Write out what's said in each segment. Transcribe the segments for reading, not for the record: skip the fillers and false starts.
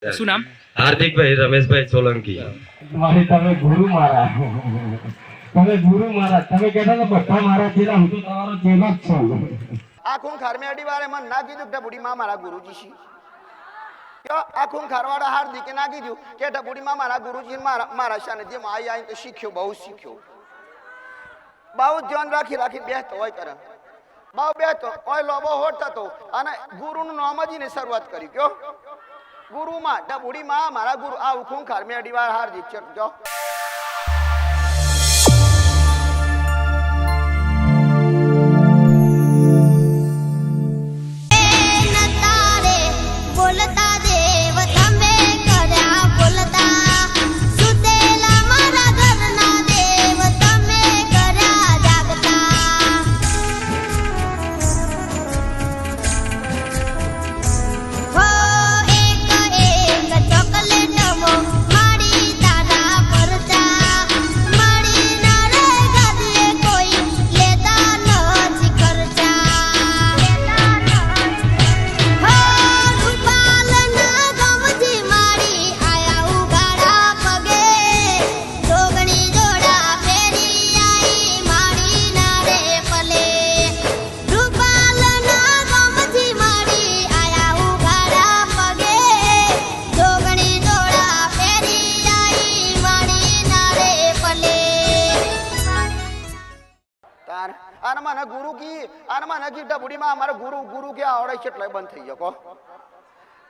શું નામ? હાર્દિકભાઈ રમેશભાઈ સોલંકી. મારી તમે ગુરુ મારા તમે ગુરુ મારા તમે કહેતા તો બધા મારા ચેલા હું તો તમારો ચેલો જ છું. આ ખૂન ખારમેડી વાળે મને ના કીધું કે ઢબુડી માં મારા ગુરુજી છે. કયો આ ખૂન ખારવાડા હાર્દિકે ના કીધું કે ઢબુડી માં મારા ગુરુજી મારા સાનિધ્યમાં આવી તો શીખ્યો, બહુ શીખ્યો. બહુ ધ્યાન રાખી રાખી બેસતો હોય કરે, બહુ બેસતો હોય લોબો હોટ થતો અને ગુરુનું નામ જ એને શરૂઆત કરી. કયો ગુરુમાં ઢબુડી માં મારા ગુરુ આ ખૂન ખારમેડી વાળા હાર્દિક છે. જો મને ગુરુ કી અને મને કી ઢબુડીમાં અમારો ગુરુ કે આવડે છે એટલે બંધ થઈ ગયો.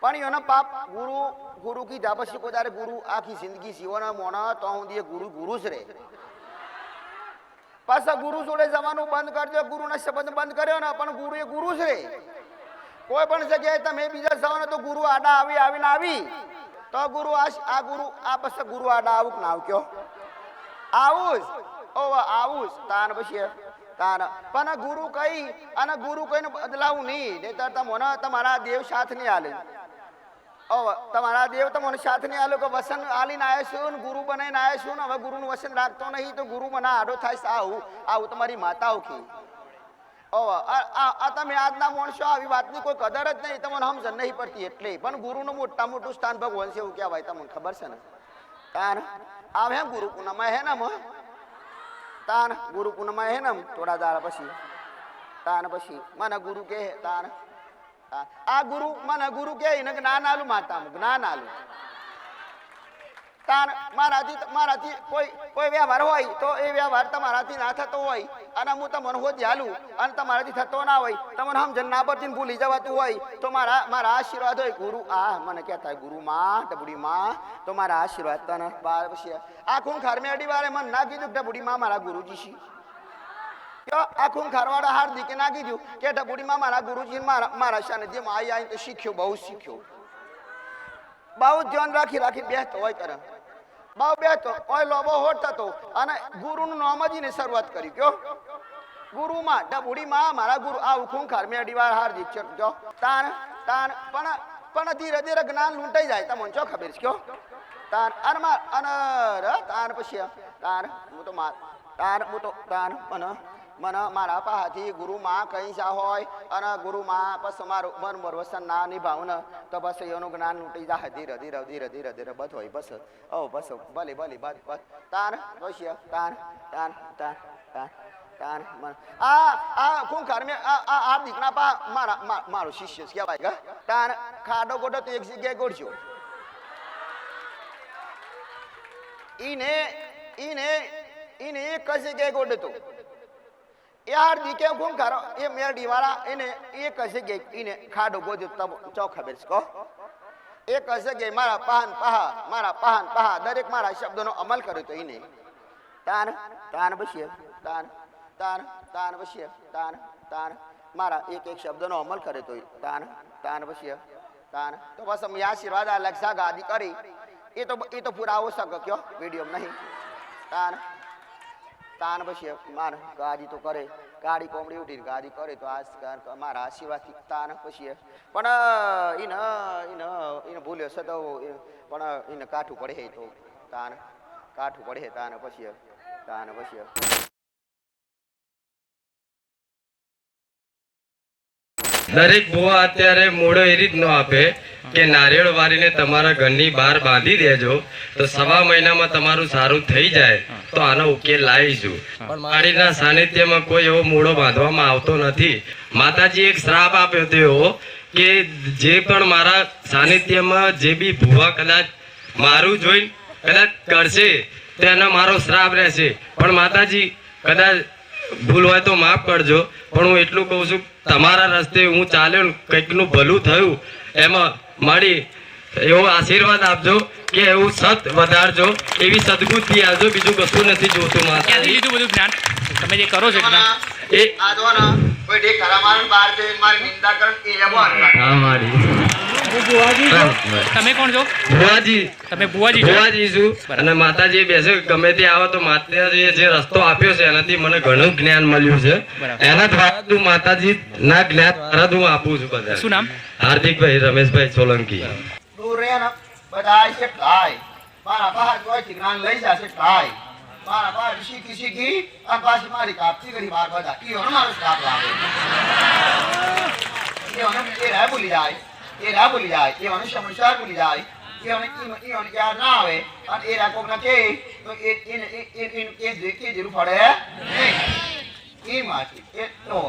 પણ એનો પાપ ગુરુ કી જા પછી કોઈ તારે ગુરુ આખી જિંદગી જીવન મોના તો હું દે ગુરુ જ રે. પાછા ગુરુ જોડે જવાનું બંધ કરજો, ગુરુના સંબંધ બંધ કર્યો ને પણ ગુરુ એ ગુરુ જ રે. કોઈ પણ જગ્યાએ તમે બીજા જવાનો તો ગુરુ આડા આવી તો ગુરુ આ પછી ગુરુ આડા આવું ના આવ કયો આવું જ તાન પછી પણ ગુરુ કઈ અને ગુરુ કઈને બદલાવું નહીં. તમને તમારા દેવ સાથ નહીં આલે, તમારા દેવ તમને સાથ નહીં આલો કે વસન આલીને આવ્યા છું ને ગુરુ બનાવીને આવ્યા છું ને હવે ગુરુનું વસન રાખતો નહીં તો ગુરુ મને આડો થાય. આવું તમારી માતાઓ કી તમે આજના માણસો આવી વાતની કોઈ કદર જ નહીં, તમને સમજણ નહીં પડતી. એટલે પણ ગુરુનું મોટું સ્થાન ભગવાન છે એવું કહેવાય. તમને ખબર છે ને તાન આવે હે ગુરુ પૂનમમાં હે ને તાન ગુરુ પૂનમમાં હે ને થોડા દાડા પછી તાન પછી મને ગુરુ કે તાન આ ગુરુ મને ગુરુ કે એને જ્ઞાન આલું માતા જ્ઞાન આલું તાન મારાથી કોઈ વ્યવહાર હોય તો એ વ્યવહાર તમારાથી ના થતો હોય અને હું તમને હોત હાલું અને તમારાથી થતો ના હોય, તમને સમજણ ના પડતી ભૂલી જવાતું હોય તો મારા આશીર્વાદ હોય. ગુરુ આ મને કહેતા ગુરુ માં ઢબુડી માં તો મારા આશીર્વાદ તને બાર પછી આ ખૂન ખારમેડી વાળે મને ના કીધું ઢબુડી માં મારા ગુરુજી છે. આ ખૂન ખારવાડા હાર્દિકે ના કીધું કે ઢબુડી માં મારા ગુરુજી મારા સાનિધ્યમાં આવી તો શીખ્યો, બહુ શીખ્યો. બહુ ધ્યાન રાખી રાખી બેસતો હોય કરે, બહુ બેસતો હોય લોબો હોટ થતો અને ગુરુનું નામ જ એને શરૂઆત કરી. કયો ગુરુમાં ઢબુડીમાં મારા ગુરુ આ ખૂન ખારમેડી વાળા હાર્દિક છે. જો તાન પણ ધીરે ધીરે જ્ઞાન લૂંટાઈ જાય. તમને શું ખબર છે? કયો તાન તાન પછી મને મારા પાસેથી ગુરુ માં કઈ જા હોય અને ગુરુ માં પછી મારું મન વસન ના નિભાવું ને તો બસ એનું જ્ઞાન લૂંટી જાય. ધીરે ધીરે ધીરે ધીરે ધીરે બધ હોય બસ બસ ભલે બસ તાન પછી તાન આ ખૂન ખારમે આ દીકરા પા મારો શિષ્ય કહેવાય. તાન ખાડો ગોડો તો એક જગ્યાએ ગોડજો ઈને એક જગ્યાએ ગોડતો એ હાર્દિકે ખૂન ખારો એ મેરડી વાળા એને એક જગ્યાએ ઈને ખાડો ગોદ્યો. ચો ખબર છે? કહો એક જગ્યાએ મારા પહાન પહા દરેક મારા શબ્દોનો અમલ કર્યો તો ઈને તાન પછી તાન પછી મારા એક શબ્દનો અમલ કર્યો તો તાન પછી તો બસ અમે આશીર્વાદ આ લક્ષા ગાદી કરી એ તો પૂરા આવો શકે. કયો વિડીયો નહીં તાન પછી માર ગાડી તો કરે, ગાડી કોમડી ઉઠીને ગાડી કરે તો આ મારા આશીર્વાદથી તાન પછી પણ એને ભૂલ્યો છે તો પણ એને કાઠું પડે તો કાઠું પડે તાન પછી દરેક ભુવા અત્યારે મોડો એ રીતનો આપે કે નારિયેળ વારીને તમારા ઘરની બહાર બાંધી દેજો તો સવા મહિનામાં તમારું સારું થઈ જાય તો આનો ઉકેલ લાવીશું. પણ માળીના સાનિધ્યમાં કોઈ એવો મોડો બાંધવામાં આવતો નથી. માતાજી એક શ્રાપ આપ્યો હતો એવો કે જે પણ મારા સાનિધ્યમાં જે બી ભુવા કદાચ મારું જોઈને કદાચ કરશે તો એનો મારો શ્રાપ રહેશે. પણ માતાજી કદાચ ભૂલ હોય તો માફ કરજો, પણ હું એટલું કહું છું તમારા રસ્તે હું ચાલ્યો ને કંઈકનું ભલું થયું એમાં મારી એવો આશીર્વાદ આપજો કે એવું સત વધારજો, એવી સદબુદ્ધિ આપજો, બીજું કશું નથી જોતું. ક્યાંથી લીધું બધું જ્ઞાન તમે જે કરો છો જ્ઞાન? એ આ જો ને કોઈ ઢેક ખરામારણ બહાર જઈને મારી નિંદા કરે એ એવો હા મારી તમે કોણ છો? ભુવાજી. તમે બુવાજી છો? ભુવાજી છું. અને માતાજી બેસે ગમે તે આવે તો માતાજીએ જે રસ્તો આપ્યો છે એનાથી મને ઘણું જ્ઞાન મળ્યું છે. બરાબર. એના દ્વારા હું માતાજી ના જ્ઞાન દ્વારા હું આપું છું બધા. શું નામ? હાર્દિકભાઈ રમેશભાઈ સોલંકી. દૂર રહે ને બધા છે ખાય મારા બહાર કોઈ જ્ઞાન લઈ જશે ખાય મારા બહાર શીખી અને પાછી મારી કાપતી કરી બાર બધા ઈઓને મારો શ્રાપ લાગે ઈઓને એ રાહ ભૂલી જાય ઈઓને સમસ્યા ભૂલી જાય ઈઓને યાદ ના આવે અને એ રાહ કોકને કહે તો એ જરૂર પડે નહીં એ માંથી એ તો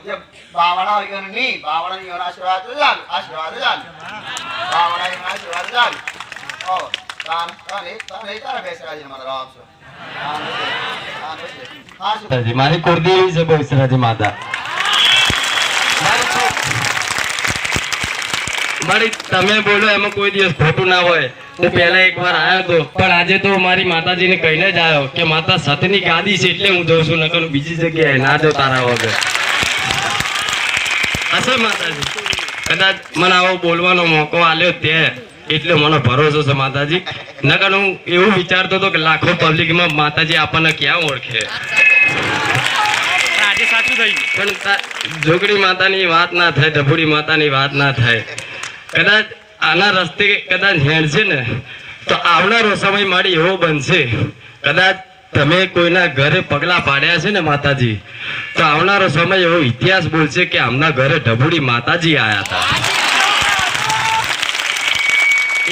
જે બાવળા હોય એને નહીં બાવળાની એનો આશીર્વાદ ચાલ બાવળા એનો આશીર્વાદ ચાલ તારા બેસરાજી મને રામ છો મારી કુળદેવી છે બહુચરાજી માતા. મારી તમે બોલો એમાં કોઈ દિવસ ખોટું ના હોય. હું પહેલા એકવાર આવ્યો હતો પણ આજે તો મારી માતાજીને કહીને જ આવ્યો કે માતા સતની ગાદી છે એટલે હું જઉં છું, નકર બીજી જગ્યાએ ના જો તારા વગર. હશે માતાજી કદાચ મને આવો બોલવાનો મોકો આલ્યો તે એટલે મને ભરોસો છે માતાજી. નકર હું એવું વિચારતો હતો કે લાખો પબ્લિકમાં માતાજી આપણને ક્યાં ઓળખે. આજે સાચું થઈ ગયું. પણ જોગડી માતાની વાત ના થાય, ડભુડી માતાની વાત ના થાય. કદાચ આના રસ્તે કદાચ હેણશે ને તો આવનારો સમય મારી એવો બનશે, કદાચ તમે કોઈના ઘરે પગલા પાડ્યા છે ને માતાજી, તો આવનારો સમય એવો ઇતિહાસ બોલશે કે આમના ઘરે ડભુડી માતાજી આયા હતા.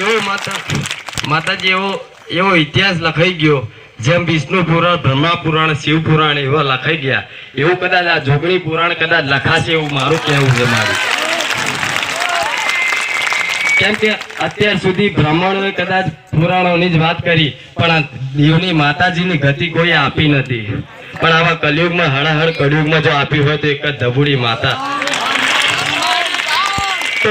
એવો માતાજી એવો ઇતિહાસ લખાઈ ગયો. જેમ વિષ્ણુ પુરાણ, બ્રહ્મા પુરાણ, શિવ પુરાણ એવા લખાઈ ગયા, એવું કદાચ આ જોગણી પુરાણ કદાચ લખાશે એવું મારું કહેવું છે. મારું કેમ કે અત્યાર સુધી બ્રાહ્મણોએ કદાચ પુરાણોની જ વાત કરી પણ દેવની માતાજીની ગતિ કોઈ આપી નથી. પણ આવા કલયુગમાં હળહળ કળયુગમાં જો આપી હોય તો એક જ ધબુડી માતા. તો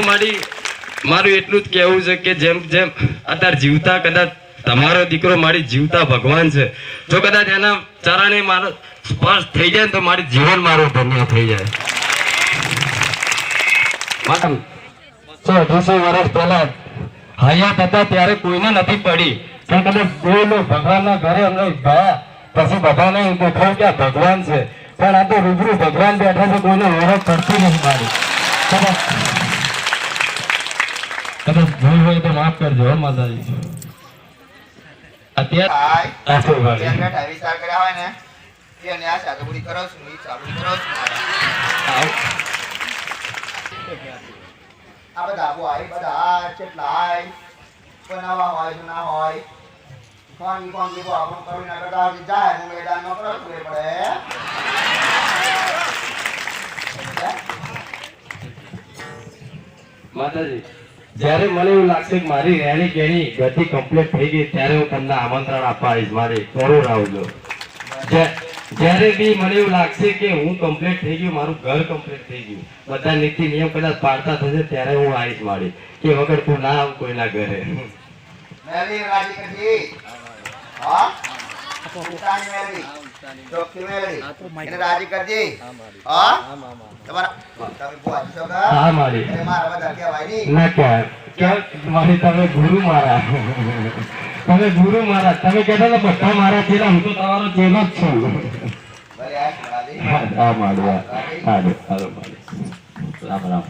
મારું એટલું જ કહેવું છે કે જેમ જેમ અત્યારે જીવતા કદાચ તમારો દીકરો મારી જીવતા ભગવાન છે, જો કદાચ એના ચરણે મારો સ્પર્શ થઈ જાય તો મારી જીવન મારું ધન્ય થઈ જાય. મેડમ 150 વર્ષ પહેલા હયાત હતા ત્યારે કોઈને નથી પડી, પણ કદાચ બોલો ભગવાનના ઘરે અમને ગયા પછી બધાને દેખાયું કે આ ભગવાન છે, પણ આ તો રૂબરૂ ભગવાન બેઠા છે, કોઈને ઓળખ પડતી નથી મારી. કદાચ ભૂલ હોય તો માફ કરજો માતાજી. આ બધા બધા કેટલા બનાવવા હોય ના હોય કોણ દીવો આપણું કરું ના કરતા જાય હું મેદાન નો કરો પડે. માતાજી જ્યારે મને એવું લાગશે કે મારી રહેણી કેણી ગતિ કમ્પ્લીટ થઈ ગઈ ત્યારે હું તમને આમંત્રણ આપવા આવીશ. મારે જરૂર આવજો. જ્યારે બી મને એવું લાગશે કે હું કમ્પ્લીટ થઈ ગયું, મારું ઘર કમ્પ્લીટ થઈ ગયું, બધા નીતિ નિયમ કદાચ પાડતા થશે ત્યારે હું આવીશ. મારી કે વગર તું ના આવ કોઈના ઘરે. મેલી રાજી કરજી હા ઉતાની મેલી ચોકી મેલી એને રાજી કરજી હા તમારા તમે બોલ છો કે હા મારી એ મારા બધા કહેવાય ની ના કે મારી તમે ગુરુ મારા તમે ગુરુ મારા તમે કહેતા ને બધા મારા ચેલા, હું તો તમારો ચેલો જ છું. ભલે આ રાજી હા મારી હા રામ રામ.